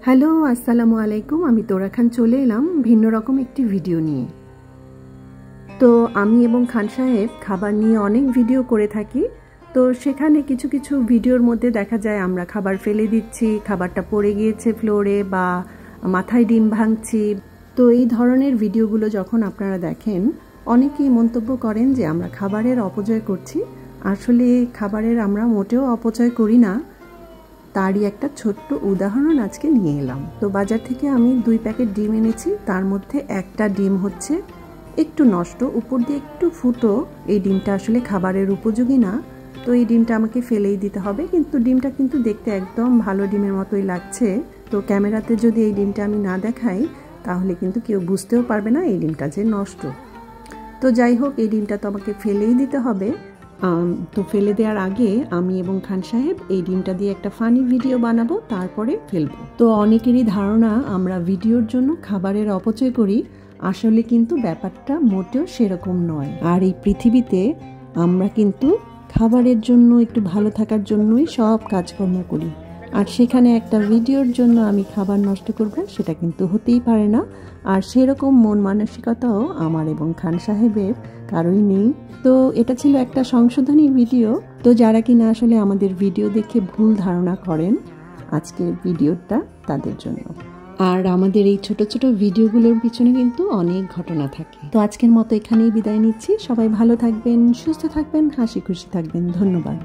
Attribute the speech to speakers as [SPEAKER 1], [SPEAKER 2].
[SPEAKER 1] Hello আসসালামু আলাইকুম। আমি তোরা খান চলে এলাম ভিন্ন রকম একটি ভিডিও নিয়ে। তো আমি এবং খান সাহেব খাবার নিয়ে অনেক ভিডিও করে থাকি। তো সেখানে কিছু কিছু ভিডিওর মধ্যে দেখা যায় আমরা খাবার ফেলে দিচ্ছি, খাবারটা পড়ে গিয়েছে ফ্লোরে, বা মাথায় ডিম ভাঙছি। তো এই ধরনের ভিডিওগুলো যখন আপনারা দেখেন, অনেকেই মন্তব্য করেন যে আমরা খাবারের অপচয় করছি। আসলে খাবারের আমরা মোটেও অপচয় করি না। তারই একটা ছোট্ট উদাহরণ আজকে নিয়ে এলাম। তো বাজার থেকে আমি 2 প্যাকেট ডিম এনেছি। তার মধ্যে একটা ডিম হচ্ছে একটু নষ্ট, উপর দিয়ে একটু ফুটো। এই ডিমটা আসলে খাবারের উপযোগী না, তো এই ডিমটা আমাকে ফেলেই দিতে হবে। কিন্তু ডিমটা কিন্তু দেখতে একদম ভালো ডিমের মতোই লাগছে। তো ক্যামেরাতে যদি এই ডিমটা আমি না দেখাই, তাহলে কিন্তু কেউ বুঝতেও পারবে না এই ডিমটা যে নষ্ট। তো যাই হোক, এই ডিমটা তো আমাকে ফেলেই দিতে হবে। তো ফেলে দেওয়ার আগে আমি এবং খান সাহেব এই ডিমটা দিয়ে একটা ফানি ভিডিও বানাবো, তারপরে ফেলবো। তো অনেকেরই ধারণা আমরা ভিডিওর জন্য খাবারের অপচয় করি। আসলে কিন্তু ব্যাপারটা মোটেও সেরকম নয়। আর এই পৃথিবীতে আমরা কিন্তু খাবারের জন্য, একটু ভালো থাকার জন্যই সব কাজকর্ম করি। আর সেখানে একটা ভিডিওর জন্য আমি খাবার নষ্ট করব, সেটা কিন্তু হতেই পারে না। আর সেরকম মন মানসিকতাও আমার এবং খান সাহেবের কারোই নেই। তো এটা ছিল একটা সংশোধনী ভিডিও। তো যারা কিনা আসলে আমাদের ভিডিও দেখে ভুল ধারণা করেন, আজকের ভিডিওটা তাদের জন্য। আর আমাদের এই ছোট ছোট ভিডিওগুলোর পিছনে কিন্তু অনেক ঘটনা থাকে। তো আজকের মতো এখানেই বিদায় নিচ্ছি। সবাই ভালো থাকবেন, সুস্থ থাকবেন, হাসি খুশি থাকবেন। ধন্যবাদ।